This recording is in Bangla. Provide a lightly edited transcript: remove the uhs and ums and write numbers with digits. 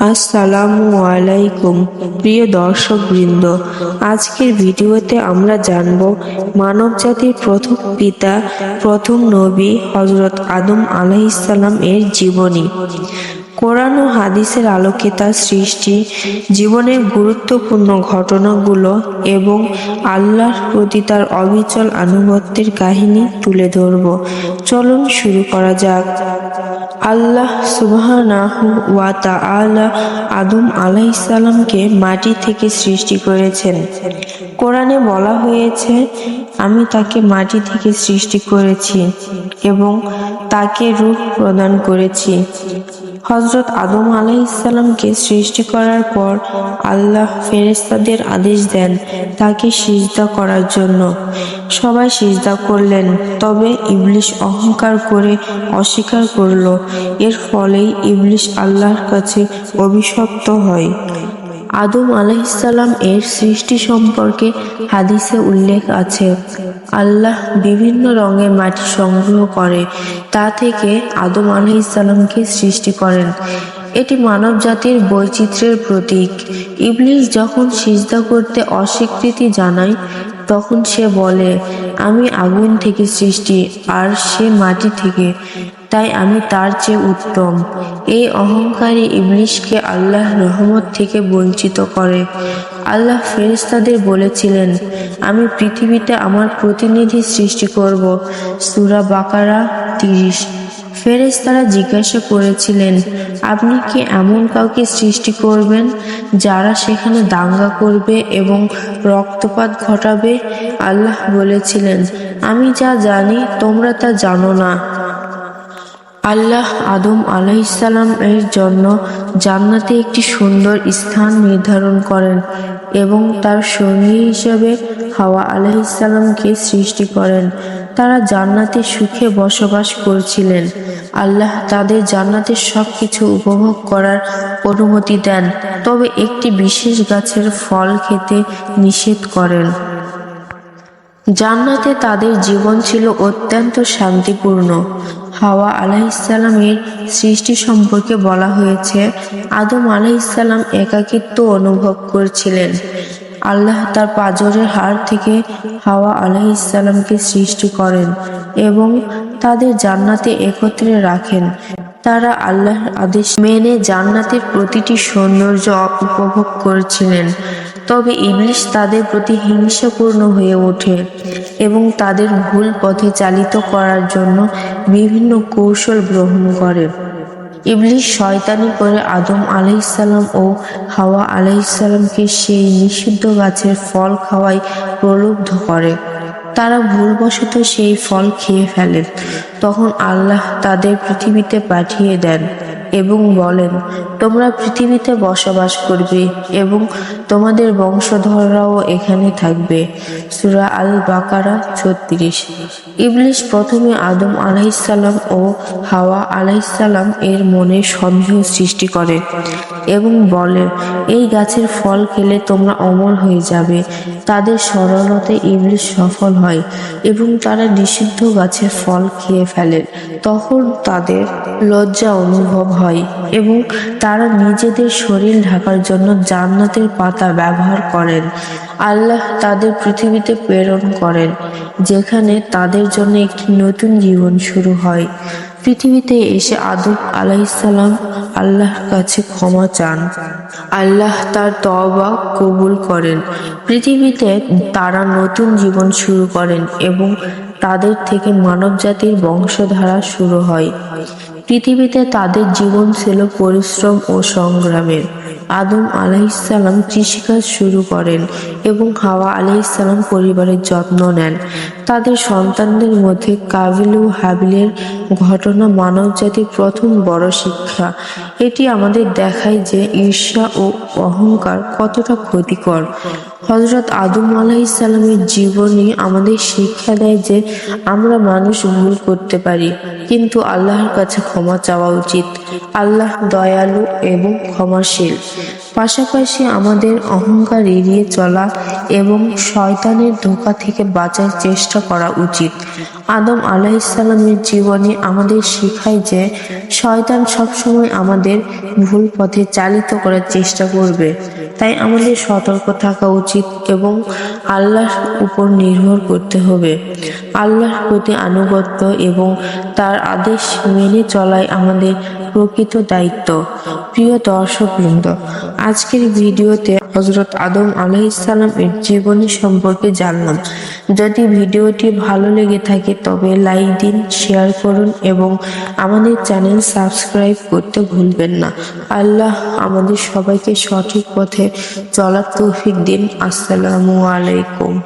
আসসালামু আলাইকুম প্রিয় দর্শকবৃন্দ, আজকের ভিডিওতে আমরা জানব মানবজাতির প্রথম পিতা, প্রথম নবী হযরত আদম আলাইহিস সালাম এর জীবনী। কোরআন ও হাদিসের আলোকে তার সৃষ্টি, জীবনের গুরুত্বপূর্ণ ঘটনাগুলো এবং আল্লাহর প্রতি তার অবিচল আনুগত্যের কাহিনী তুলে ধরব। চলুন শুরু করা যাক। আল্লাহ সুবহানাহু ওয়া তাআলা আদম আলাইহিস সালামকে মাটি থেকে সৃষ্টি করেছেন। কোরআনে বলা হয়েছে, আমি তাকে মাটি থেকে সৃষ্টি করেছি এবং তাকে রূহ প্রদান করেছি। হযরত আদম আলাইহিস সালামকে সৃষ্টি করার পর আল্লাহ ফেরেশতাদের আদেশ দেন তাকে সিজদা করার জন্য। সবাই সিজদা করলেন, তবে ইবলিস অহংকার করে অস্বীকার করল। এর ফলেই ইবলিস আল্লাহর কাছে অভিশপ্ত হয়। আদম আলাইহিস সালাম এর সৃষ্টি সম্পর্কে হাদিসে উল্লেখ আছে, আল্লাহ বিভিন্ন রঙের মাটি সংগ্রহ করে তা থেকে আদম আলাইহিস সালামকে সৃষ্টি করেন। এটি মানব জাতির বৈচিত্র্যের প্রতীক। ইবলিস যখন সিজদা করতে অস্বীকৃতি জানায়, তখন সে বলে, আমি আগুন থেকে সৃষ্টি আর সে মাটি থেকে, তাই আমি তার চেয়ে উত্তম। এই অহংকারী ইবলিসকে আল্লাহ রহমত থেকে বঞ্চিত করে। আল্লাহ ফেরেশতাদের বলেছিলেন, আমি পৃথিবীতে আমার প্রতিনিধি সৃষ্টি করব। সূরা বাকারা 30। ফেরেশতারা জিজ্ঞাসা করেছিলেন, আপনি কি এমন কাউকে সৃষ্টি করবেন যারা সেখানে দাঙ্গা করবে এবং রক্তপাত ঘটাবে? আল্লাহ বলেছিলেন, আমি যা জানি তোমরা তা জানো না। আল্লাহ আদম আলাইহিস সালাম এর জন্য জান্নাতে একটি সুন্দর স্থান নির্ধারণ করেন এবং তার সঙ্গী হিসেবে হাওয়া আলাইহিস সালামকে সৃষ্টি করেন। তারা জান্নাতে সুখে বসবাস করছিলেন। আল্লাহ তাদের জান্নাতের সবকিছু উপভোগ করার অনুমতি দেন, তবে একটি বিশেষ গাছের ফল খেতে নিষেধ করেন। জান্নাতে তাদের জীবন ছিল অত্যন্ত শান্তিপূর্ণ। হাওয়া আলাইহিস সালামের সৃষ্টি সম্পর্কে বলা হয়েছে, আদম আলাইহিস সালাম একাকিত্ব অনুভব করছিলেন। আল্লাহ তার পাঁজরের হাড় থেকে হাওয়া আলাইহিস সালামকে সৃষ্টি করেন এবং তাদের জান্নাতে একত্রে রাখেন। তারা আল্লাহর আদেশ মেনে জান্নাতের প্রতিটি সৌন্দর্য উপভোগ করছিলেন। তবে ইবলিস তাদের প্রতি হিংসাপূর্ণ হয়ে ওঠে এবং তাদের ভুল পথে চালিত করার জন্য বিভিন্ন কৌশল গ্রহণ করে। ইবলিস শয়তানি করে আদম আলাইহিস সালাম ও হাওয়া আলাইহিস সালামকে সেই নিষিদ্ধ গাছের ফল খাওয়ায় প্রলুব্ধ করে। তারা ভুলবশত সেই ফল খেয়ে ফেলেন। তখন আল্লাহ তাদের পৃথিবীতে পাঠিয়ে দেন এবং বলেন, তোমরা পৃথিবীতে বসবাস করবে এবং তোমাদের বংশধররাও এখানে থাকবে। সূরা আল বাকারা 36। ইবলিস প্রথমে আদম আলাইহিস সালাম ও হাওয়া আলাইহিস সালাম এর মনে সন্দেহ সৃষ্টি করে এবং বলে, এই গাছের ফল খেলে তোমরা অমর হয়ে যাবে। তাদের সরলতায় ইবলিস সফল হয় এবং তারা নিষিদ্ধ গাছের ফল খেয়ে ফেলে। তখন তাদের লজ্জা অনুভব হয় এবং তারা নিজেদের শরীর ঢাকার জন্য জান্নাতের পাতা ব্যবহার করেন। আল্লাহ তাদের পৃথিবীতে প্রেরণ করেন, যেখানে তাদের জন্য একটি নতুন জীবন শুরু হয়। পৃথিবীতে এসে আদম আলাইহিস সালাম আল্লাহর কাছে ক্ষমা চান। আল্লাহ তার তওবা কবুল করেন। পৃথিবীতে তারা নতুন জীবন শুরু করেন এবং তাদের থেকে মানবজাতির বংশধারা শুরু হয়। পৃথিবীতে তাদের জীবন ছিল পরিশ্রম ও সংগ্রামের। আদম আলাইহিস সালাম কৃষিকাজ শুরু করেন এবং হাওয়া আলাইহিস সালাম পরিবারের যত্ন নেন। তাদের সন্তানদের মধ্যে কাবিল ও হাবিলের ঘটনা মানবজাতির প্রথম বড় শিক্ষা। এটি আমাদের দেখায় যে ঈর্ষা ও অহংকার কতটা ক্ষতিকর। হযরত আদম আলাইহিস সালামের জীবনী আমাদের শিক্ষা দেয় যে আমরা মানুষ ভুল করতে পারি, কিন্তু আল্লাহর কাছে ক্ষমা চাওয়া উচিত। আল্লাহ দয়ালু এবং ক্ষমাশীল। পাশাপাশি আমাদের অহংকার এড়িয়ে চলা এবং শয়তানের ধোঁকা থেকে বাঁচার চেষ্টা করা উচিত। আদম আলাইহিসসালামের জীবনী আমাদের শেখায় যে শয়তান সবসময় আমাদের ভুল পথে চালিত করার চেষ্টা করবে। তাই আমাদের সতর্ক থাকা উচিত এবং আল্লাহর উপর নির্ভর করতে হবে। আল্লাহর প্রতি আনুগত্য এবং তার আদেশ মেনে চলাই আমাদের প্রকৃত দায়িত্ব। প্রিয় দর্শকবৃন্দ, আজকের ভিডিওতে হযরত আদম আলাইহিসসালাম এর জীবনী সম্পর্কে জানলাম। যদি ভিডিওটি ভালো লেগে থাকে তবে লাইক দিন, শেয়ার করুন এবং আমাদের চ্যানেল সাবস্ক্রাইব করতে ভুলবেন না। আল্লাহ আমাদের সবাইকে সঠিক পথে চলার তৌফিক দিন। আসসালামু আলাইকুম।